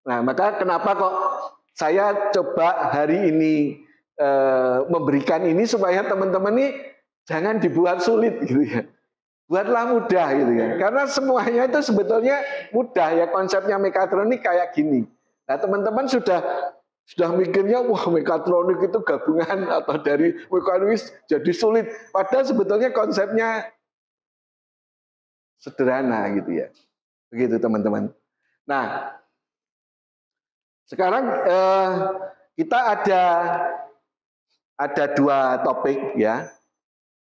Nah, maka kenapa kok saya coba hari ini memberikan ini supaya teman-teman ini jangan dibuat sulit gitu ya. Buatlah mudah gitu ya. Karena semuanya itu sebetulnya mudah ya, konsepnya mekatronik kayak gini. Nah, teman-teman sudah mikirnya wah mekatronik itu gabungan atau dari mekanis jadi sulit. Padahal sebetulnya konsepnya sederhana gitu ya. Begitu teman-teman. Nah, sekarang kita ada dua topik ya.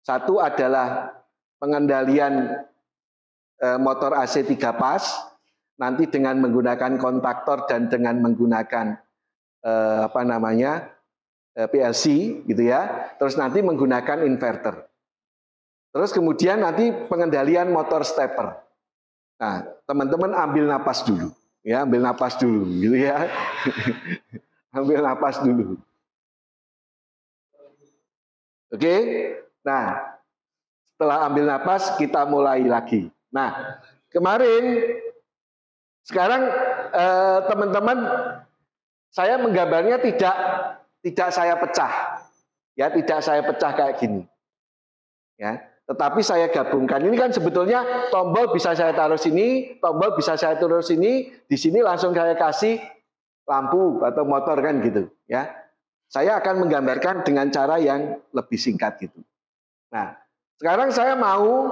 Satu adalah pengendalian motor AC 3 pas nanti dengan menggunakan kontaktor dan dengan menggunakan PLC gitu ya. Terus nanti menggunakan inverter. Terus kemudian nanti pengendalian motor stepper. Nah, teman-teman ambil napas dulu. Ya, ambil napas dulu gitu ya. Ambil napas dulu. Oke. Nah, setelah ambil napas kita mulai lagi. Nah, sekarang teman-teman saya menggambarnya tidak saya pecah. Ya, tidak saya pecah kayak gini. Ya, tetapi saya gabungkan. Ini kan sebetulnya tombol bisa saya taruh sini, tombol bisa saya taruh sini, di sini langsung saya kasih lampu atau motor kan gitu, ya. Saya akan menggambarkan dengan cara yang lebih singkat gitu. Nah, sekarang saya mau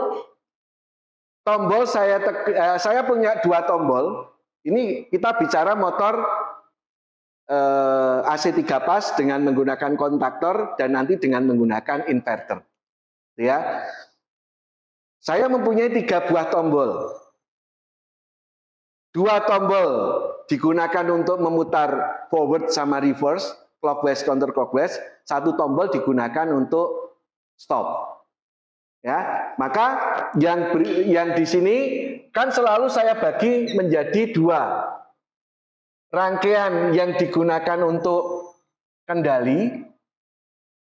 tombol saya punya dua tombol. Ini kita bicara motor AC 3 pas dengan menggunakan kontaktor dan nanti dengan menggunakan inverter. Ya. Saya mempunyai 3 buah tombol. 2 tombol digunakan untuk memutar forward sama reverse, clockwise counterclockwise, 1 tombol digunakan untuk stop. Ya, maka yang di sini kan selalu saya bagi menjadi 2. Rangkaian yang digunakan untuk kendali,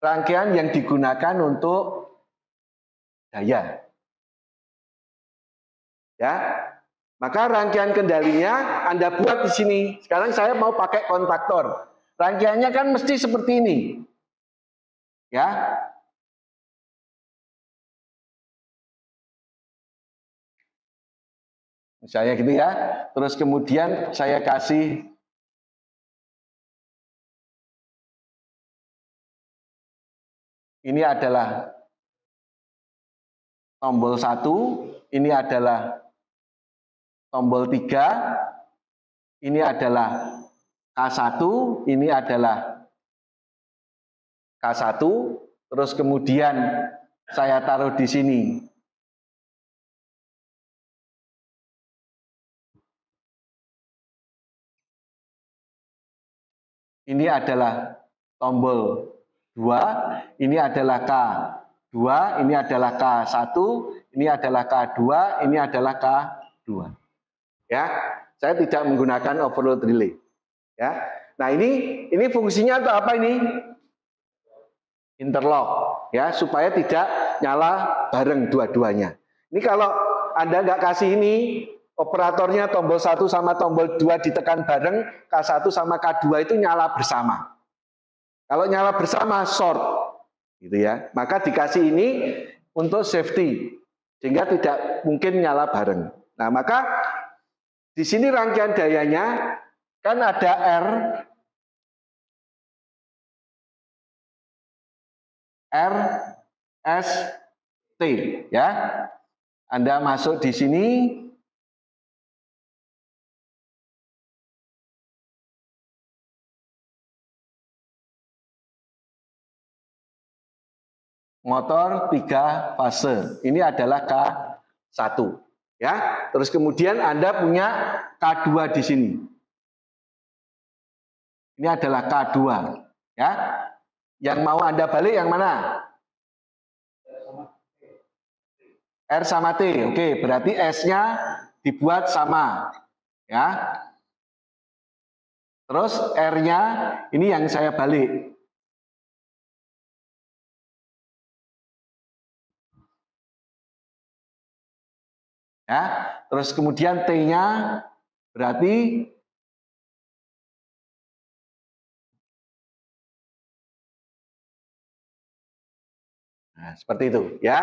rangkaian yang digunakan untuk daya. Ya. Maka rangkaian kendalinya Anda buat di sini. Sekarang saya mau pakai kontaktor. Rangkaiannya kan mesti seperti ini. Ya. Misalnya gitu ya. Terus kemudian saya kasih ini adalah tombol 1, ini adalah tombol 3, ini adalah K1, ini adalah K1, terus kemudian saya taruh di sini. Ini adalah tombol 2, ini adalah K2, ini adalah K1, ini adalah K2, ini adalah K2. Ya, saya tidak menggunakan overload relay. Ya. Nah, ini fungsinya untuk apa ini? Interlock, ya, supaya tidak nyala bareng dua-duanya. Ini kalau Anda nggak kasih ini, operatornya tombol 1 sama tombol 2 ditekan bareng, K1 sama K2 itu nyala bersama. Kalau nyala bersama short, gitu ya. Maka dikasih ini untuk safety, sehingga tidak mungkin nyala bareng. Nah, maka di sini rangkaian dayanya kan ada R, S, T, ya. Anda masuk di sini. Motor 3 fase. Ini adalah K1, ya. Terus kemudian Anda punya K2 di sini. Ini adalah K2, ya. Yang mau Anda balik yang mana? R sama T. Oke, berarti S-nya dibuat sama, ya. Terus R-nya ini yang saya balik. Ya, terus kemudian T-nya berarti Nah, seperti itu ya.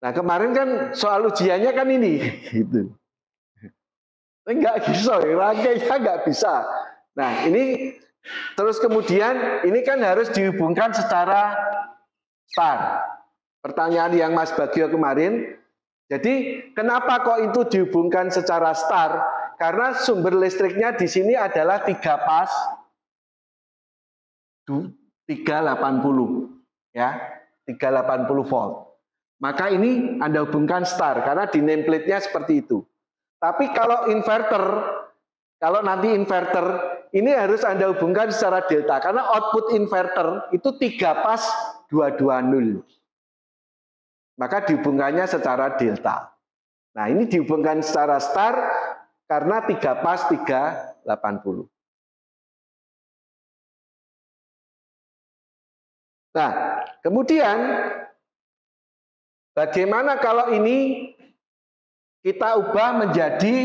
Nah, kemarin kan soal ujiannya kan ini gitu. Enggak bisa, rangkainya enggak bisa. Nah, ini terus kemudian ini kan harus dihubungkan secara star. Pertanyaan yang Mas Bagio kemarin. Jadi, kenapa kok itu dihubungkan secara star? Karena sumber listriknya di sini adalah 3 pas 380 ya, 380 volt. Maka ini Anda hubungkan star karena di nameplate-nya seperti itu. Tapi kalau inverter, kalau nanti inverter, ini harus Anda hubungkan secara delta karena output inverter itu 3 pas 220. Maka dihubungkannya secara delta. Nah, ini dihubungkan secara star karena 3 pas 380. Nah, kemudian bagaimana kalau ini kita ubah menjadi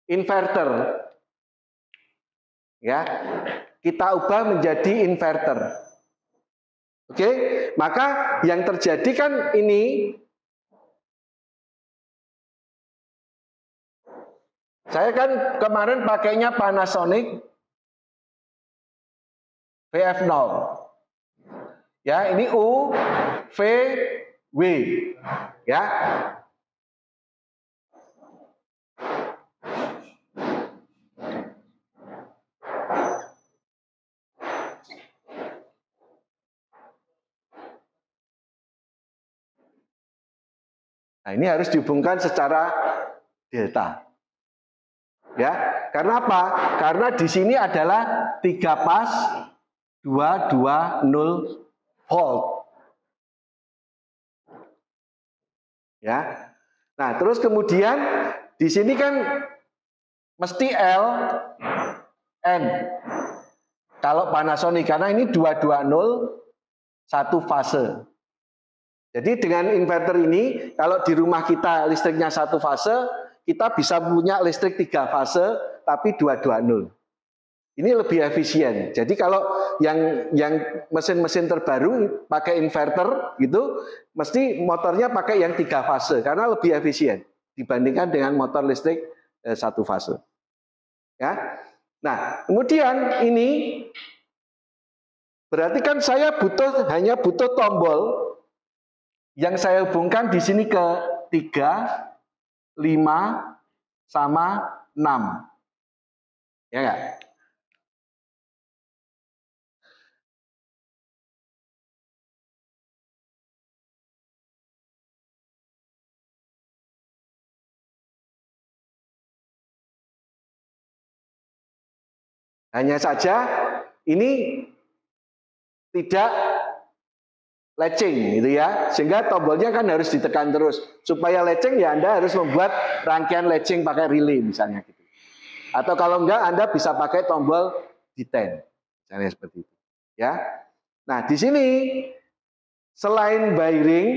inverter? Ya, kita ubah menjadi inverter. Oke, maka yang terjadi kan ini, saya kan kemarin pakainya Panasonic VF0. Ya, ini U, V, W. Ya. Nah, ini harus dihubungkan secara delta. Ya, karena apa? Karena di sini adalah 3 pas 220 volt. Ya. Nah, terus kemudian di sini kan mesti L N. Kalau Panasonic karena ini 220 satu fase. Jadi dengan inverter ini, kalau di rumah kita listriknya satu fase, kita bisa punya listrik 3 fase, tapi 220. Ini lebih efisien. Jadi kalau yang mesin-mesin terbaru pakai inverter, gitu, mesti motornya pakai yang 3 fase, karena lebih efisien dibandingkan dengan motor listrik satu fase. Ya. Nah, kemudian ini berarti kan saya hanya butuh tombol yang saya hubungkan di sini ke 3, 5, sama 6. Ya enggak? Hanya saja ini tidak latching gitu ya, sehingga tombolnya kan harus ditekan terus. Supaya latching ya Anda harus membuat rangkaian latching pakai relay misalnya gitu. Atau kalau enggak Anda bisa pakai tombol D10. Misalnya seperti itu, ya. Nah, di sini selain wiring,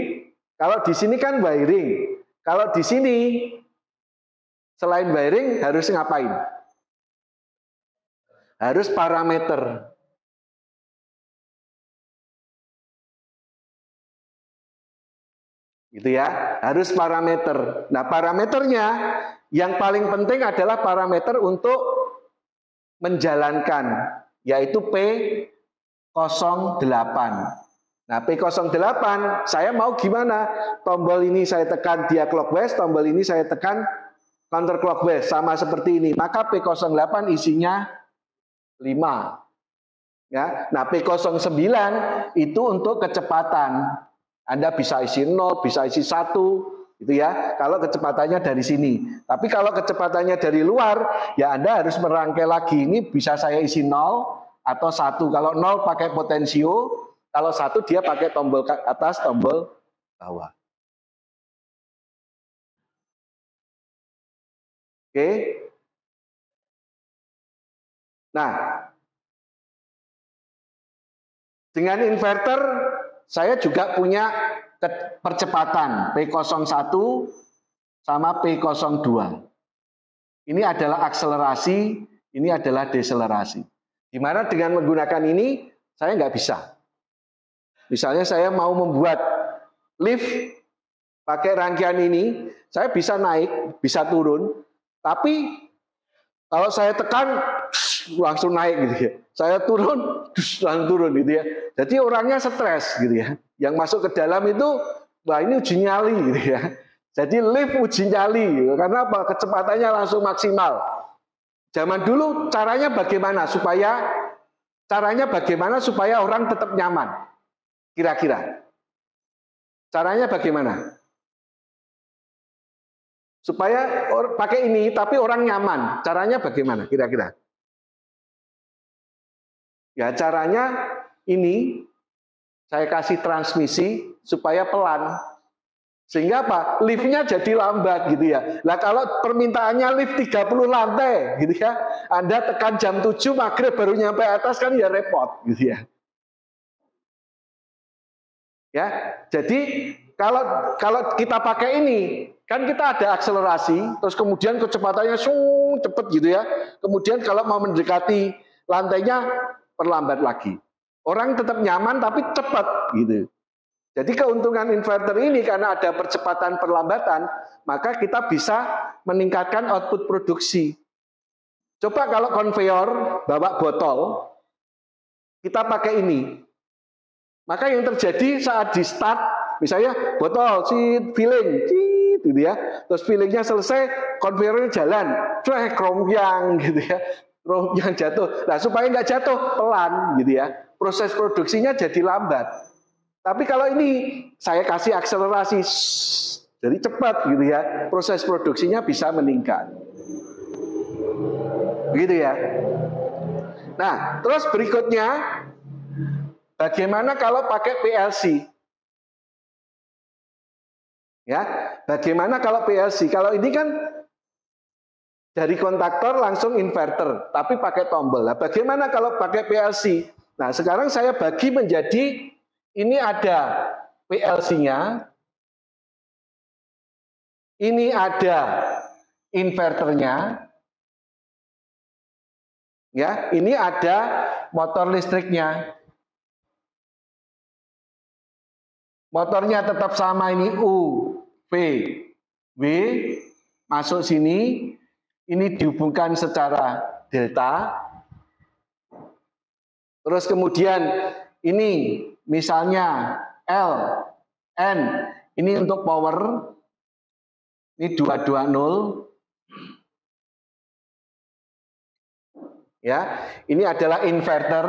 kalau di sini kan wiring. Kalau di sini selain wiring harus ngapain? Harus parameter. Gitu ya, harus parameter. Nah, parameternya yang paling penting adalah parameter untuk menjalankan, yaitu P08. Nah, P08 saya mau gimana? Tombol ini saya tekan dia clockwise, tombol ini saya tekan counter clockwise, sama seperti ini. Maka P08 isinya 5. Ya. Nah, P09 itu untuk kecepatan. Anda bisa isi 0, bisa isi 1, gitu ya. Kalau kecepatannya dari sini. Tapi kalau kecepatannya dari luar, ya Anda harus merangkai lagi. Ini bisa saya isi 0 atau 1. Kalau 0 pakai potensio, kalau 1 dia pakai tombol atas, tombol bawah. Oke. Nah, dengan inverter saya juga punya percepatan P01 sama P02. Ini adalah akselerasi, ini adalah deselerasi. Di mana dengan menggunakan ini saya nggak bisa. Misalnya saya mau membuat lift pakai rangkaian ini, saya bisa naik, bisa turun, tapi kalau saya tekan langsung naik gitu ya. Saya turun, langsung turun gitu ya. Jadi orangnya stres gitu ya. Yang masuk ke dalam itu, wah ini uji nyali gitu ya. Jadi lift uji nyali, gitu. Karena apa? Kecepatannya langsung maksimal. Zaman dulu caranya bagaimana supaya orang tetap nyaman? Kira-kira. Caranya bagaimana? Supaya pakai ini tapi orang nyaman. Caranya bagaimana kira-kira? Ya caranya ini saya kasih transmisi supaya pelan. Sehingga apa? Liftnya jadi lambat gitu ya. Nah kalau permintaannya lift 30 lantai gitu ya. Anda tekan jam 7 maghrib baru nyampe atas kan ya repot gitu ya. Ya, jadi kalau kita pakai ini kan kita ada akselerasi, terus kemudian kecepatannya cepet gitu ya. Kemudian kalau mau mendekati lantainya perlambat lagi. Orang tetap nyaman tapi cepat gitu. Jadi keuntungan inverter ini karena ada percepatan perlambatan, maka kita bisa meningkatkan output produksi. Coba kalau konveyor bawa botol, kita pakai ini. Maka yang terjadi saat di start, misalnya botol, filling, gitu ya. Terus fillingnya selesai, konveyornya jalan, kromyang gitu ya. Kromyang jatuh. Nah supaya nggak jatuh, pelan gitu ya. Proses produksinya jadi lambat. Tapi kalau ini saya kasih akselerasi, jadi cepat gitu ya. Proses produksinya bisa meningkat. Begitu ya. Nah, terus berikutnya, bagaimana kalau pakai PLC? Ya, bagaimana kalau PLC? Kalau ini kan dari kontaktor langsung inverter, tapi pakai tombol. Nah, bagaimana kalau pakai PLC? Nah, sekarang saya bagi menjadi ini ada PLC-nya, ini ada inverternya, ya, ini ada motor listriknya. Motornya tetap sama ini U, V, W, masuk sini, ini dihubungkan secara delta. Terus kemudian ini misalnya L, N, ini untuk power, ini 220. Ya, ini adalah inverter.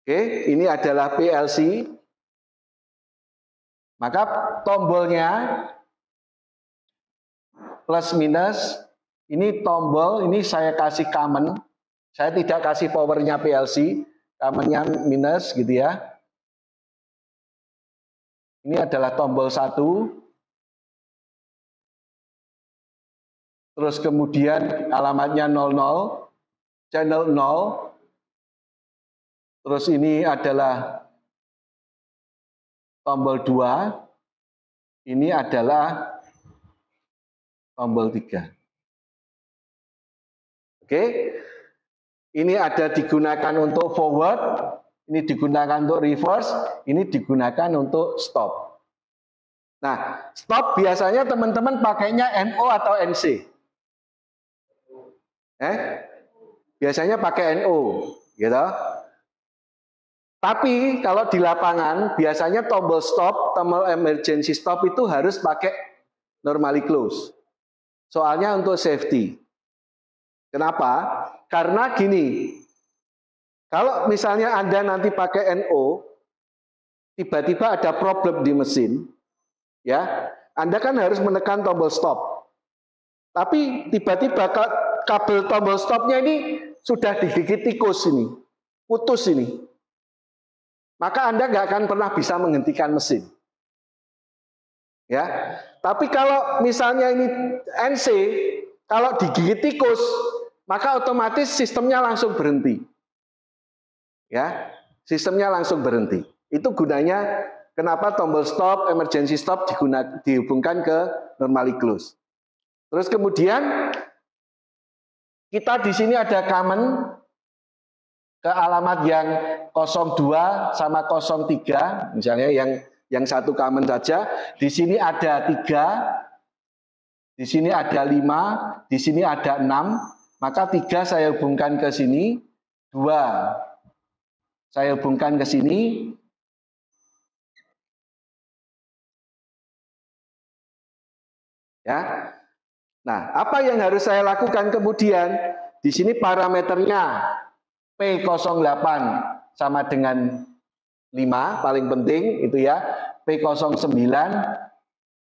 Oke, ini adalah PLC. Maka tombolnya plus minus, ini tombol, ini saya kasih common. Saya tidak kasih powernya PLC, commonnya minus gitu ya. Ini adalah tombol 1. Terus kemudian alamatnya 00, channel 0. Terus ini adalah tombol 2. Ini adalah tombol 3. Oke. Ini ada digunakan untuk forward, ini digunakan untuk reverse, ini digunakan untuk stop. Nah, stop biasanya teman-teman pakainya NO atau NC? Biasanya pakai NO, gitu. Tapi kalau di lapangan biasanya tombol stop, tombol emergency stop itu harus pakai normally close. Soalnya untuk safety. Kenapa? Karena gini, kalau misalnya Anda nanti pakai NO, tiba-tiba ada problem di mesin, ya, Anda kan harus menekan tombol stop. Tapi tiba-tiba kabel tombol stopnya ini sudah digigit tikus ini, putus ini. Maka Anda nggak akan pernah bisa menghentikan mesin. Ya, tapi kalau misalnya ini NC, kalau digigit tikus, maka otomatis sistemnya langsung berhenti. Ya, sistemnya langsung berhenti. Itu gunanya kenapa tombol stop, emergency stop dihubungkan ke normally close. Terus kemudian kita di sini ada common ke alamat yang 02 sama 03, misalnya yang satu common saja. Di sini ada 3, di sini ada 5, di sini ada 6, maka 3 saya hubungkan ke sini, 2 saya hubungkan ke sini, ya. Nah, apa yang harus saya lakukan kemudian? Di sini parameternya P08 sama dengan 5, paling penting itu ya. P09.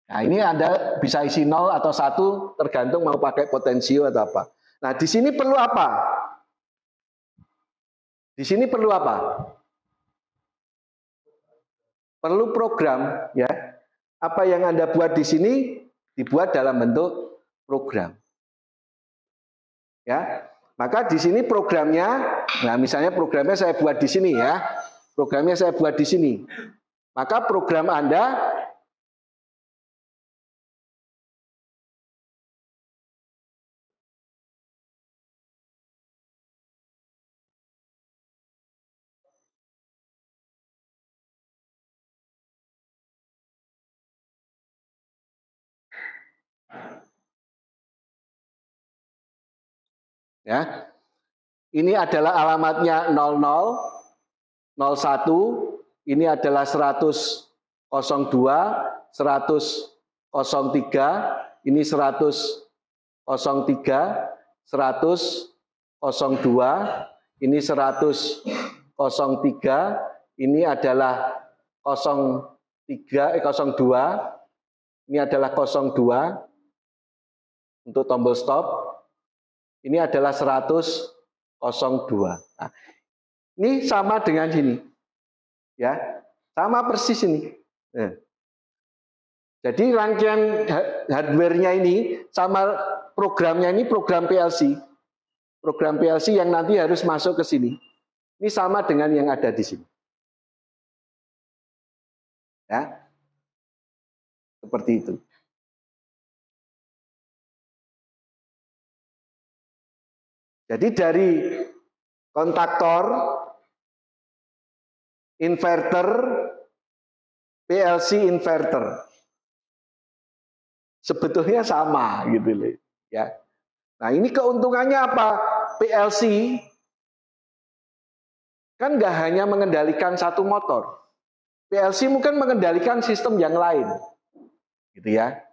Nah, ini Anda bisa isi 0 atau 1 tergantung mau pakai potensio atau apa. Nah, di sini perlu apa? Di sini perlu apa? Perlu program, ya. Apa yang Anda buat di sini dibuat dalam bentuk program. Ya. Maka di sini programnya, nah misalnya programnya saya buat di sini ya. Programnya saya buat di sini. Maka program Anda ya. Ini adalah alamatnya 00, 01, ini adalah 100, 02, 100, 03, ini 100, 03, 100, 02, ini 100, 03, ini adalah 02, ini adalah 02 untuk tombol stop. Ini adalah 100, 02. Nah, ini sama dengan sini. Ya, sama persis ini. Nah. Jadi rangkaian hardware-nya ini sama programnya ini program PLC. Program PLC yang nanti harus masuk ke sini. Ini sama dengan yang ada di sini. Ya. Seperti itu. Jadi dari kontaktor, inverter, PLC inverter, sebetulnya sama gitu loh, ya. Nah ini keuntungannya apa? PLC kan nggak hanya mengendalikan satu motor, PLC mungkin mengendalikan sistem yang lain, gitu ya.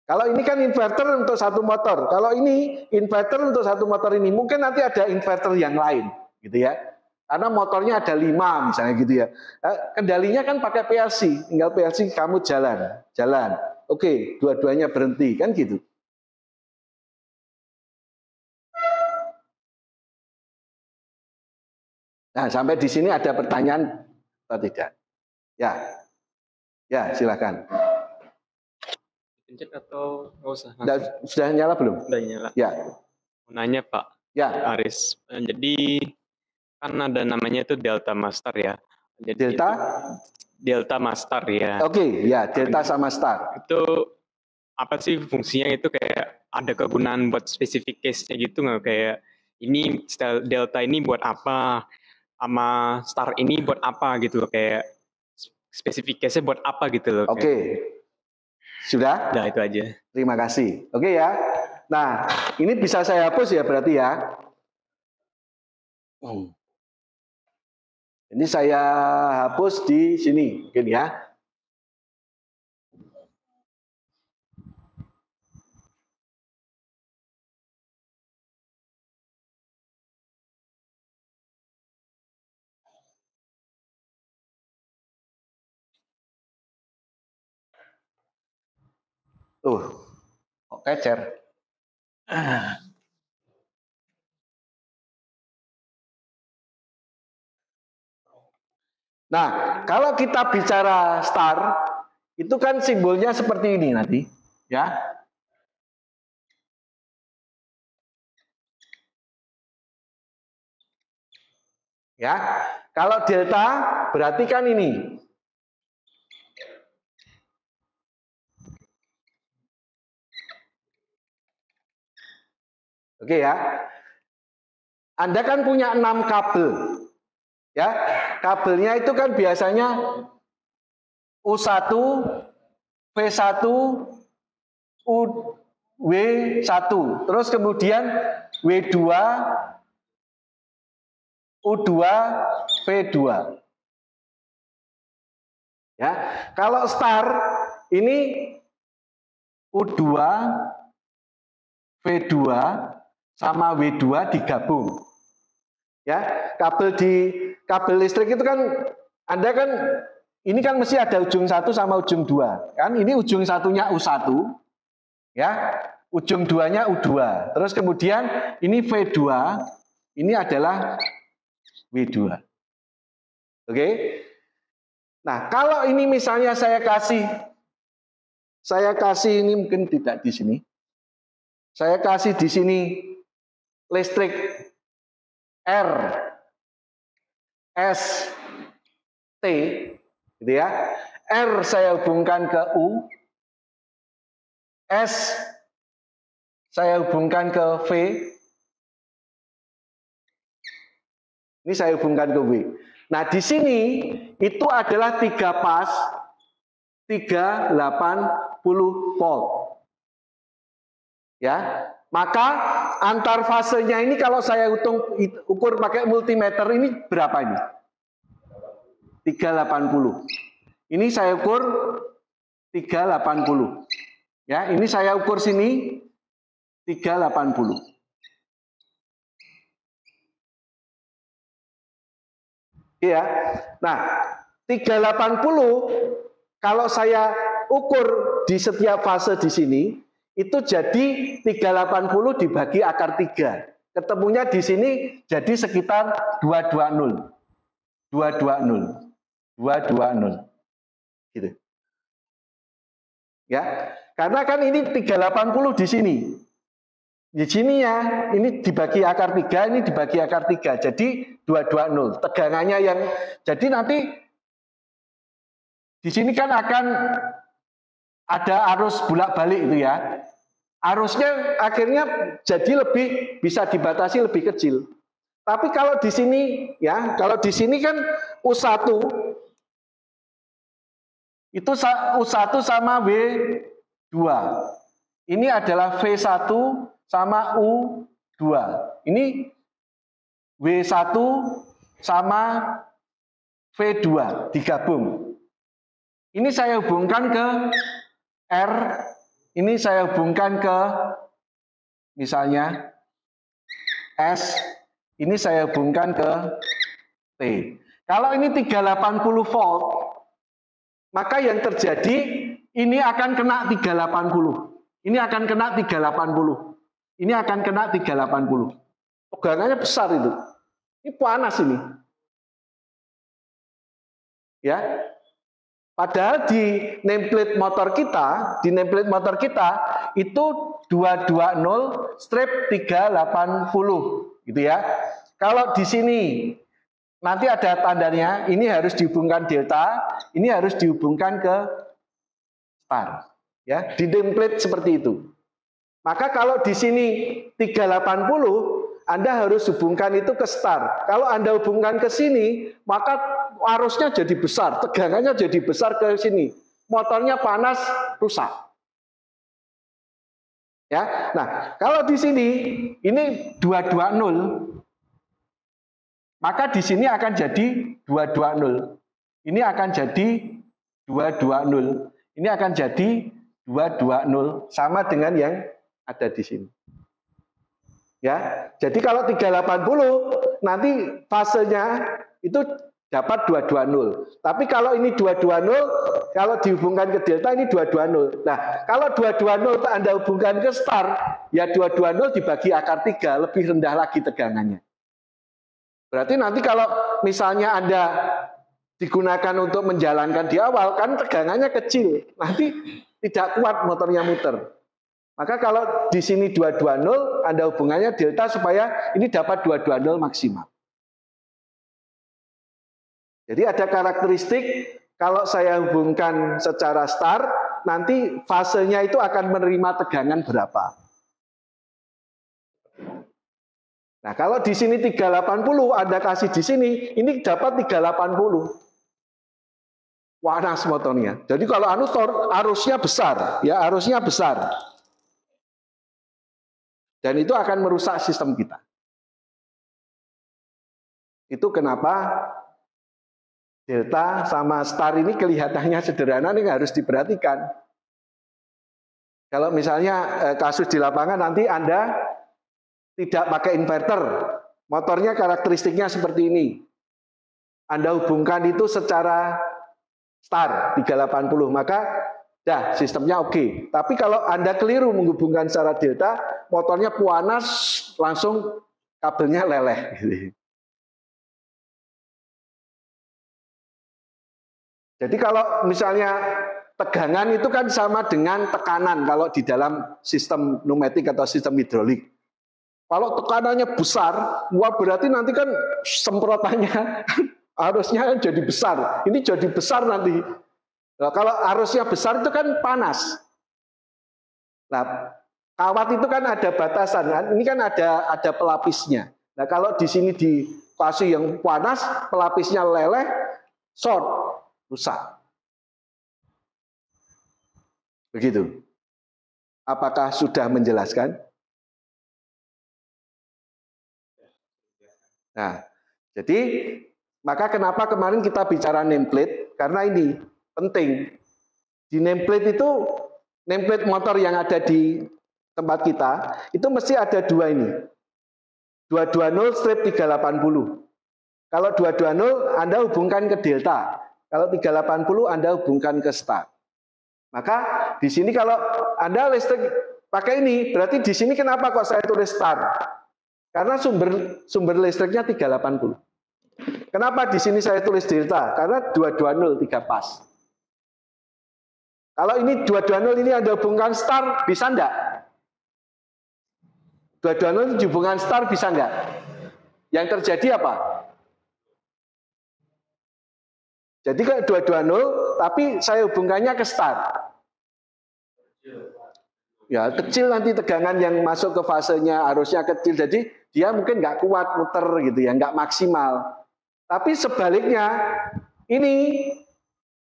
Kalau ini kan inverter untuk satu motor, kalau ini inverter untuk satu motor ini, mungkin nanti ada inverter yang lain, gitu ya. Karena motornya ada 5 misalnya gitu ya. Kendalinya kan pakai PLC, tinggal PLC kamu jalan. Oke, dua-duanya berhenti, kan gitu. Nah, sampai di sini ada pertanyaan atau tidak? Ya, silakan. Pencet atau nggak usah? Sudah nyala belum? Sudah nyala. Ya. Mau nanya Pak. Ya. Aris. Jadi kan ada namanya itu Delta Master ya. Jadi Delta? Delta Master ya. Oke, ya Delta sama Star. Itu apa sih fungsinya itu, kayak ada kegunaan buat spesifik case-nya gitu nggak? Kayak ini Delta ini buat apa, sama Star ini buat apa gitu loh, kayak spesifik case-nya buat apa gitu loh. Oke. Sudah? Nah, itu aja. Terima kasih. Oke ya. Nah, ini bisa saya hapus ya berarti ya. Ini saya hapus di sini, mungkin ya. Kok kecer? Nah, kalau kita bicara star, itu kan simbolnya seperti ini nanti, ya. Ya, kalau delta berarti kan ini. Oke ya. Anda kan punya 6 kabel. Ya. Kabelnya itu kan biasanya U1, V1, W1, terus kemudian W2, U2, V2. Ya, kalau star ini U2, V2 sama W2 digabung. Ya, kabel listrik itu kan Anda kan ini kan mesti ada ujung 1 sama ujung 2. Kan ini ujung satunya U1, ya. Ujung 2-nya U2. Terus kemudian ini V2, ini adalah W2. Oke? Nah, kalau ini misalnya saya kasih ini mungkin tidak di sini. Saya kasih di sini listrik R S T gitu ya. R saya hubungkan ke U, S saya hubungkan ke V, ini saya hubungkan ke W. Nah, di sini itu adalah 3 pas 380 volt. Ya, maka antar fasenya ini kalau saya ukur pakai multimeter ini berapa ini? 380. Ini saya ukur 380. Ya, ini saya ukur sini 380. Ya. Nah, 380 kalau saya ukur di setiap fase di sini itu jadi 380 dibagi akar 3. Ketemunya di sini jadi sekitar 220. 220. 220. Gitu. Ya. Karena kan ini 380 di sini. Di sini ya, ini dibagi akar 3, ini dibagi akar 3. Jadi 220. Tegangannya yang jadi nanti di sini kan akan ada arus bolak-balik itu ya. Arusnya akhirnya jadi lebih bisa dibatasi lebih kecil. Tapi kalau di sini ya, kalau di sini kan U1 itu U1 sama W2. Ini adalah V1 sama U2. Ini W1 sama V2 digabung. Ini saya hubungkan ke R, ini saya hubungkan ke misalnya S, ini saya hubungkan ke T. Kalau ini 380 volt, maka yang terjadi ini akan kena 380. Ini akan kena 380. Ini akan kena 380. Tegangannya besar itu. Ini panas ini. Ya. Padahal di nameplate motor kita, itu 220/380 gitu ya. Kalau di sini nanti ada tandanya, ini harus dihubungkan delta, ini harus dihubungkan ke star. Ya, di nameplate seperti itu. Maka kalau di sini 380, Anda harus hubungkan itu ke star. Kalau Anda hubungkan ke sini, maka arusnya jadi besar, tegangannya jadi besar ke sini. Motornya panas, rusak. Ya. Nah, kalau di sini ini 220, maka di sini akan jadi 220. Ini akan jadi 220. Ini akan jadi 220 sama dengan yang ada di sini. Ya, jadi kalau 380 nanti fasenya itu dapat 220. Tapi kalau ini 220, kalau dihubungkan ke delta ini 220. Nah, kalau 220 Anda hubungkan ke star, ya 220 dibagi akar 3, lebih rendah lagi tegangannya. Berarti nanti kalau misalnya Anda digunakan untuk menjalankan di awal, kan tegangannya kecil. Nanti tidak kuat motornya muter. Maka kalau di sini 220, Anda hubungannya delta supaya ini dapat 220 maksimal. Jadi ada karakteristik kalau saya hubungkan secara star, nanti fasenya itu akan menerima tegangan berapa. Nah, kalau di sini 380, Anda kasih di sini, ini dapat 380. Panas motornya. Jadi kalau arusnya besar, ya arusnya besar. Dan itu akan merusak sistem kita. Itu kenapa delta sama star ini kelihatannya sederhana, ini harus diperhatikan. Kalau misalnya kasus di lapangan nanti Anda tidak pakai inverter, motornya karakteristiknya seperti ini. Anda hubungkan itu secara star 380, maka dah sistemnya oke. Tapi kalau Anda keliru menghubungkan secara delta, motornya panas, langsung kabelnya leleh. Jadi kalau misalnya tegangan itu kan sama dengan tekanan kalau di dalam sistem pneumatik atau sistem hidrolik. Kalau tekanannya besar, wah berarti nanti kan semprotannya harusnya jadi besar. Ini jadi besar nanti. Nah, kalau arusnya besar itu kan panas. Nah, kawat itu kan ada batasan, kan? Ini kan ada pelapisnya. Nah, kalau di sini dikasih yang panas, pelapisnya leleh, short, rusak. Begitu. Apakah sudah menjelaskan? Nah, jadi maka kenapa kemarin kita bicara nameplate? Karena ini penting. Di nameplate itu, nameplate motor yang ada di tempat kita, itu mesti ada dua ini. 220/380. Kalau 220 Anda hubungkan ke delta. Kalau 380 Anda hubungkan ke star. Maka di sini kalau Anda listrik pakai ini, berarti di sini kenapa kok saya tulis star? Karena sumber listriknya 380. Kenapa di sini saya tulis delta? Karena 220 3 pas. Kalau ini 220 ini Anda hubungkan star, bisa enggak? 220 hubungan star bisa enggak? Yang terjadi apa? Jadi kalau 220, tapi saya hubungkannya ke star. Ya kecil nanti tegangan yang masuk ke fasenya, arusnya kecil. Jadi dia mungkin nggak kuat muter gitu ya, nggak maksimal. Tapi sebaliknya, ini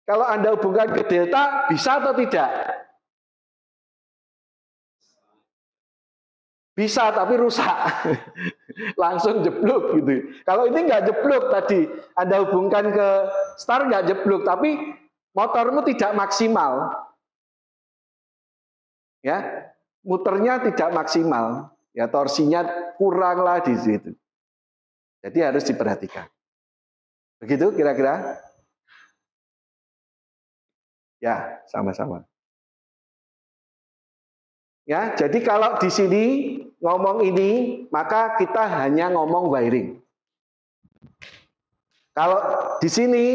kalau Anda hubungkan ke delta, bisa atau tidak? Bisa, tapi rusak. Langsung jeblok gitu. Kalau ini nggak jeblok tadi, Anda hubungkan ke star nggak jeblok, tapi motormu tidak maksimal. Ya, muternya tidak maksimal. Ya, torsinya kurang lah di situ. Jadi harus diperhatikan. Begitu kira-kira? Ya, sama-sama. Ya, jadi kalau di sini ngomong ini, maka kita hanya ngomong wiring. Kalau di sini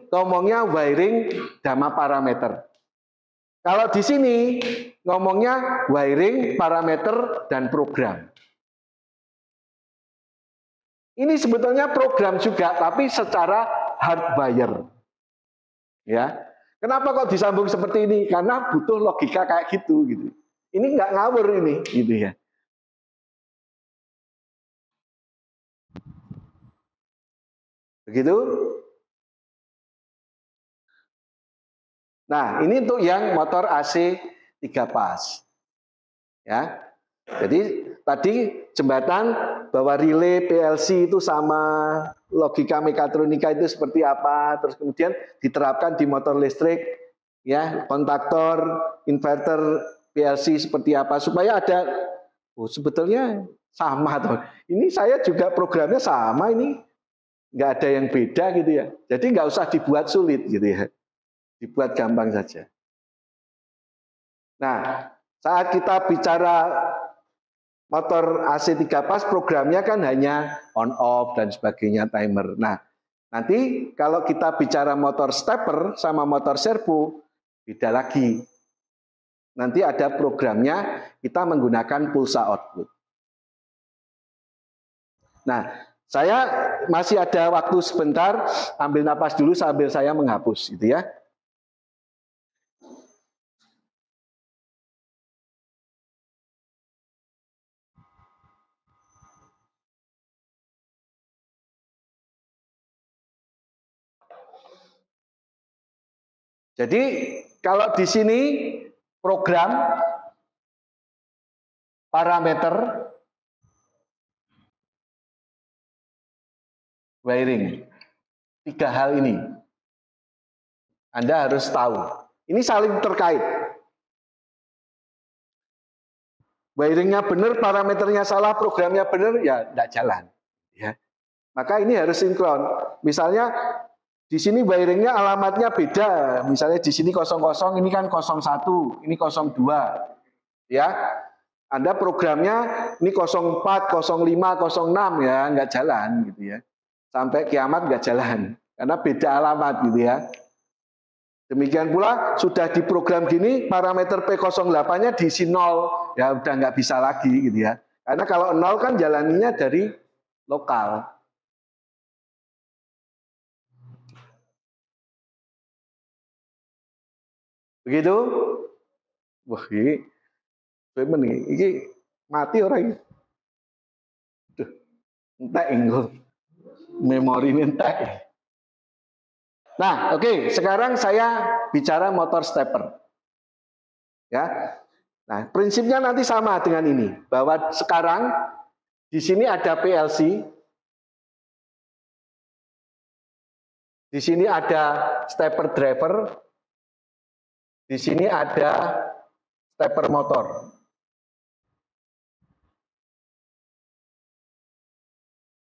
ngomongnya wiring dama parameter. Kalau di sini ngomongnya wiring, parameter, dan program. Ini sebetulnya program juga, tapi secara hardwire. Ya, kenapa kok disambung seperti ini? Karena butuh logika kayak gitu. Ini nggak ngawur ini, gitu ya. Begitu? Nah, ini untuk yang motor AC 3 pas. Ya. Jadi tadi jembatan bahwa relay PLC itu sama, logika mekatronika itu seperti apa, terus kemudian diterapkan di motor listrik, ya, kontaktor, inverter, PLC seperti apa supaya ada sebetulnya sama tuh. Ini saya juga programnya sama ini, nggak ada yang beda gitu ya. Jadi nggak usah dibuat sulit gitu ya, dibuat gampang saja. Nah, saat kita bicara motor AC 3 pas programnya kan hanya on off dan sebagainya, timer. Nah, nanti kalau kita bicara motor stepper sama motor servo beda lagi. Nanti ada programnya, kita menggunakan pulsa output. Nah, saya masih ada waktu sebentar, ambil napas dulu sambil saya menghapus gitu ya. Jadi kalau di sini program parameter wiring. 3 hal ini. Anda harus tahu. Ini saling terkait. Wiringnya benar, parameternya salah, programnya benar, ya tidak jalan. Ya. Maka ini harus sinkron. Misalnya di sini wiringnya alamatnya beda. Misalnya di sini 00, ini kan 01, ini 02. Ya. Anda programnya ini 04, 05, 06 ya, nggak jalan gitu ya. Sampai kiamat nggak jalan karena beda alamat gitu ya. Demikian pula sudah diprogram gini parameter P08-nya diisi 0 ya udah nggak bisa lagi gitu ya. Karena kalau 0 kan jalannya dari lokal. Begitu? Wah ini mati orang ini. Duh, entek enggak. Memori ini entek. Nah, oke, sekarang saya bicara motor stepper. Ya. Nah, prinsipnya nanti sama dengan ini, bahwa sekarang di sini ada PLC. Di sini ada stepper driver. Di sini ada stepper motor.